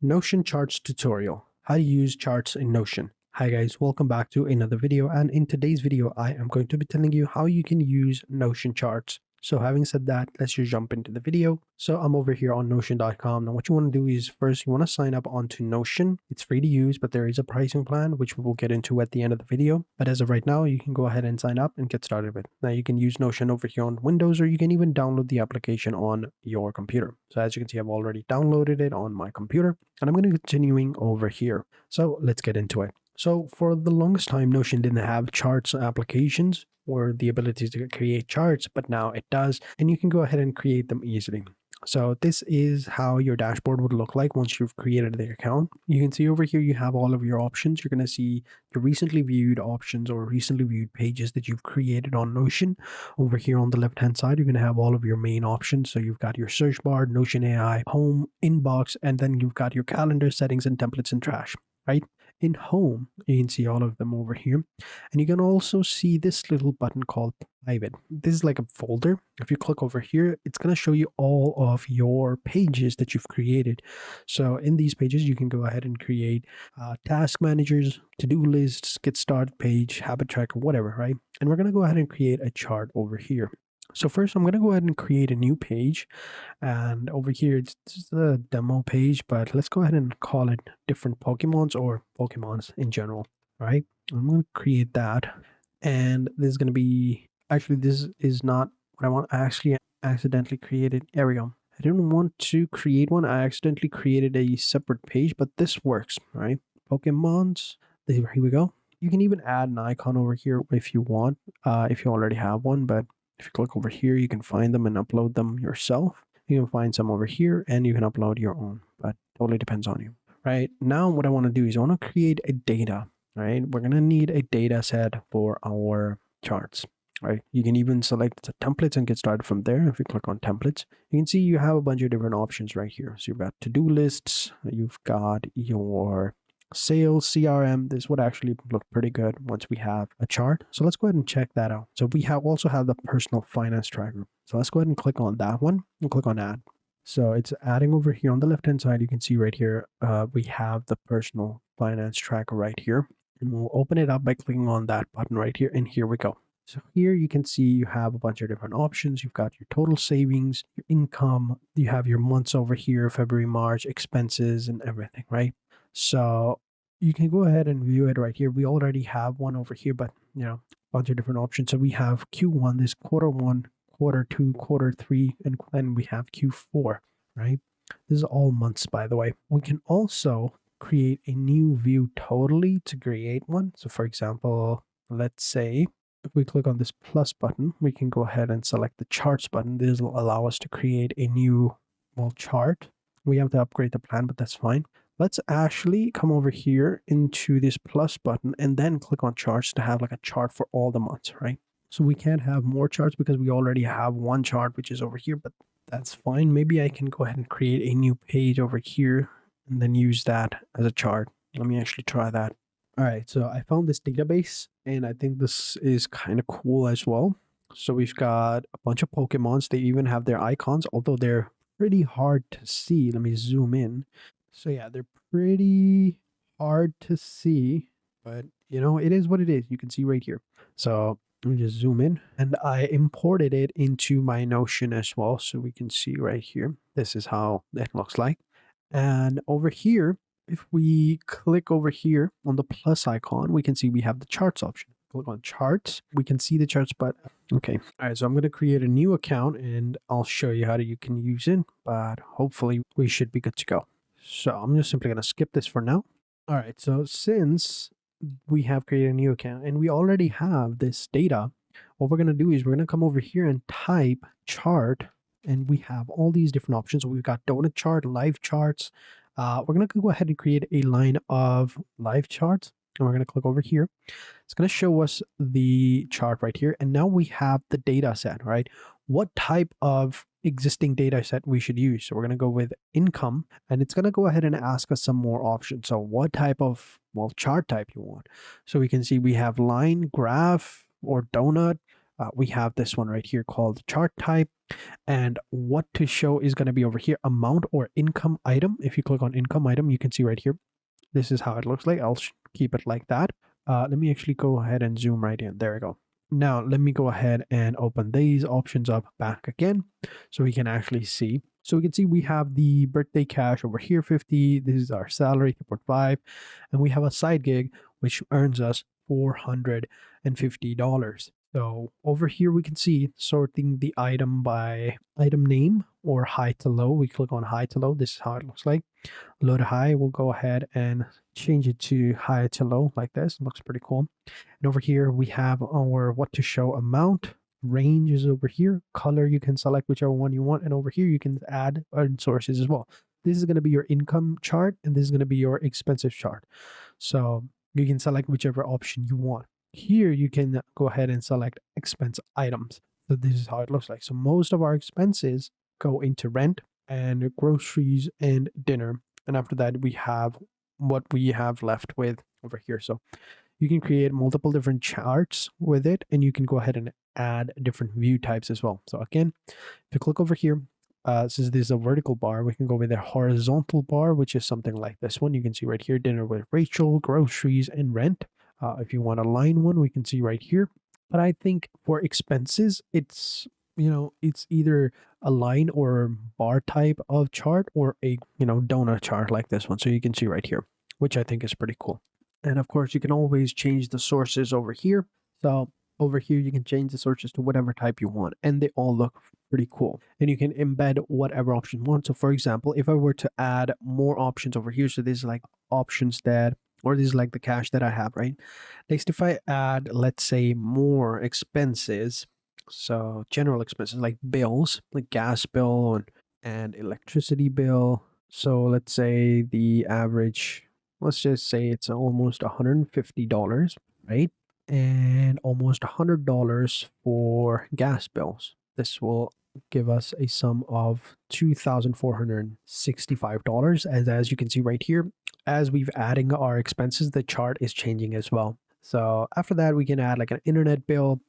Notion charts tutorial, how to use charts in Notion. Hi guys, welcome back to another video, and in today's video I am going to be telling you how you can use Notion charts. So having said that, let's just jump into the video. So I'm over here on notion.com. Now what you want to do is first you want to sign up onto Notion. It's free to use, but there is a pricing plan which we will get into at the end of the video. But as of right now, you can go ahead and sign up and get started with it. Now you can use Notion over here on Windows, or you can even download the application on your computer. So as you can see, I've already downloaded it on my computer, and I'm going to be continuing over here. So let's get into it. So for the longest time, Notion didn't have charts applications or the ability to create charts, but now it does, and you can go ahead and create them easily. So this is how your dashboard would look like once you've created the account. You can see over here you have all of your options. You're going to see your recently viewed options or recently viewed pages that you've created on Notion. Over here on the left hand side, you're going to have all of your main options. So you've got your search bar, Notion AI, home, inbox, and then you've got your calendar, settings, and templates and trash, right? In home, you can see all of them over here, and you can also see this little button called private. This is like a folder. If you click over here, it's going to show you all of your pages that you've created. So in these pages, you can go ahead and create task managers, to-do lists, get started page, habit tracker, whatever, right? And we're going to go ahead and create a chart over here. So first I'm going to go ahead and create a new page, and over here it's just a demo page, but let's go ahead and call it different Pokemons or Pokemons in general, right? I'm going to create that, and this is going to be, actually this is not what I want. I actually accidentally created, there we go. I didn't want to create one. I accidentally created a separate page, but this works, right? Pokemons, here we go. You can even add an icon over here if you want, if you already have one, but if you click over here, you can find them and upload them yourself. You can find some over here and you can upload your own, but totally depends on you, right? Now, what I want to do is I want to create a data, right? We're going to need a data set for our charts, right? You can even select the templates and get started from there. If you click on templates, you can see you have a bunch of different options right here. So you've got to-do lists, you've got your sales, CRM. This would actually look pretty good once we have a chart. So let's go ahead and check that out. So we also have the personal finance tracker. So let's go ahead and click on that one and click on add. So it's adding over here on the left hand side. You can see right here, we have the personal finance tracker right here, and we'll open it up by clicking on that button right here. And here we go. So here you can see you have a bunch of different options. You've got your total savings, your income, you have your months over here, February, March, expenses, and everything, right? So you can go ahead and view it right here. We already have one over here, but a bunch of different options. So we have Q1, this Q1, Q2, Q3, and then we have Q4, right? This is all months, by the way. We can also create a new view totally to create one. So for example, let's say if we click on this plus button, we can go ahead and select the charts button. This will allow us to create a new chart. We have to upgrade the plan, but that's fine. Let's actually come over here into this plus button and then click on charts to have like a chart for all the months, right? So we can't have more charts because we already have one chart, which is over here, but that's fine. Maybe I can go ahead and create a new page over here and then use that as a chart. Let me actually try that. All right, so I found this database and I think this is kind of cool as well. So we've got a bunch of Pokemons. They even have their icons, although they're pretty hard to see. Let me zoom in. So yeah, they're pretty hard to see, but it is what it is. You can see right here. So let me just zoom in, and I imported it into my Notion as well. So we can see right here, this is how it looks like. And over here, if we click over here on the plus icon, we can see we have the charts option. Click on charts, we can see the charts, but okay. All right, so I'm going to create a new account and I'll show you how you can use it, but hopefully we should be good to go. So I'm just simply going to skip this for now. All right, so since we have created a new account and we already have this data, what we're going to do is we're going to come over here and type chart, and we have all these different options. So we've got donut chart, live charts. We're going to go ahead and create a line of live charts, and we're going to click over here. It's going to show us the chart right here. And now we have the data set, right? What type of existing data set we should use. So we're going to go with income, and it's going to go ahead and ask us some more options. So what type of chart type you want. So we can see we have line, graph, or donut, we have this one right here called chart type, and what to show is going to be over here, amount or income item. If you click on income item, you can see right here, this is how it looks like. I'll keep it like that. Let me actually go ahead and zoom right in. There we go. Now let me go ahead and open these options up back again so we can actually see. So we can see we have the birthday cash over here, 50. This is our salary, 3.5. And we have a side gig, which earns us $450. So over here, we can see sorting the item by item name or high to low. We click on high to low. This is how it looks like. Low to high, we'll go ahead and change it to high to low like this. It looks pretty cool. And over here, we have our what to show amount. Range is over here. Color, you can select whichever one you want. And over here, you can add sources as well. This is going to be your income chart, and this is going to be your expenses chart. So you can select whichever option you want. Here, you can go ahead and select expense items. So this is how it looks like. So most of our expenses go into rent and groceries and dinner. And after that, we have what we have left with over here. So you can create multiple different charts with it, and you can go ahead and add different view types as well. So again, if you click over here, since there's a vertical bar, we can go with a horizontal bar, which is something like this one. You can see right here, dinner with Rachel, groceries, and rent. If you want a line one, we can see right here. But I think for expenses, it's either a line or bar type of chart or a donut chart like this one. So you can see right here, which I think is pretty cool. And of course, you can always change the sources over here. So over here, you can change the sources to whatever type you want, and they all look pretty cool. And you can embed whatever option you want. So for example, if I were to add more options over here, so this is like options that, or this is like the cash that I have, right? Next, if I add, let's say, more expenses, so general expenses like bills, like gas bill and electricity bill. So let's say the average, let's just say it's almost $150, right? And almost $100 for gas bills. This will give us a sum of $2,465. As you can see right here, as we've adding our expenses, the chart is changing as well. So after that, we can add like an internet bill.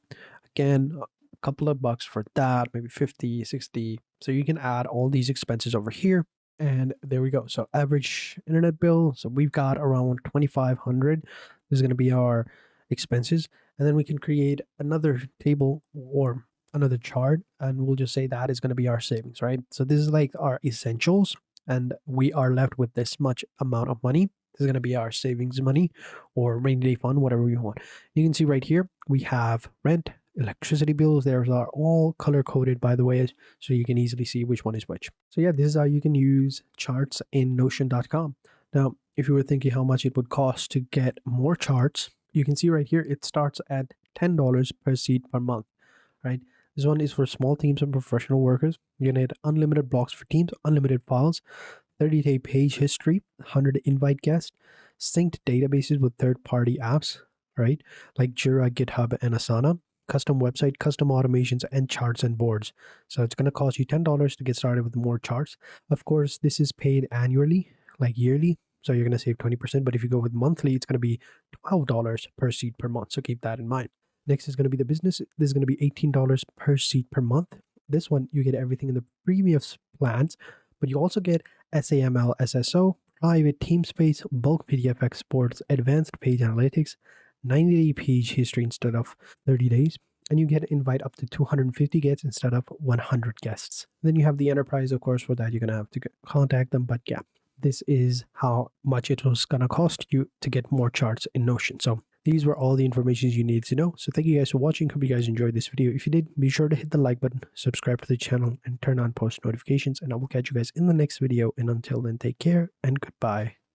Again, a couple of bucks for that, maybe 50, 60. So you can add all these expenses over here. And there we go. So average internet bill. So we've got around 2,500. This is going to be our expenses. And then we can create another table or another chart, and we'll just say that is going to be our savings, right? So this is like our essentials, and we are left with this much amount of money. This is going to be our savings money or rainy day fund, whatever we want. You can see right here, we have rent, electricity bills. Those are all color coded, by the way, so you can easily see which one is which. So yeah, this is how you can use charts in Notion.com. Now, if you were thinking how much it would cost to get more charts, you can see right here, it starts at $10 per seat per month, right? This one is for small teams and professional workers. You're gonna get unlimited blocks for teams, unlimited files, 30-day page history, 100 invite guests, synced databases with third-party apps, right? Like Jira, GitHub, and Asana, custom website, custom automations, and charts and boards. So it's gonna cost you $10 to get started with more charts. Of course, this is paid annually, like yearly. So you're going to save 20%, but if you go with monthly, it's going to be $12 per seat per month. So keep that in mind. Next is going to be the business. This is going to be $18 per seat per month. This one, you get everything in the previous plans, but you also get SAML, SSO, private team space, bulk PDF exports, advanced page analytics, 90-day page history instead of 30 days. And you get invite up to 250 guests instead of 100 guests. Then you have the enterprise, of course. For that, you're going to have to contact them, but yeah. This is how much it was going to cost you to get more charts in Notion. So these were all the information you needed to know. So thank you guys for watching. Hope you guys enjoyed this video. If you did, be sure to hit the like button, subscribe to the channel, and turn on post notifications. And I will catch you guys in the next video. And until then, take care and goodbye.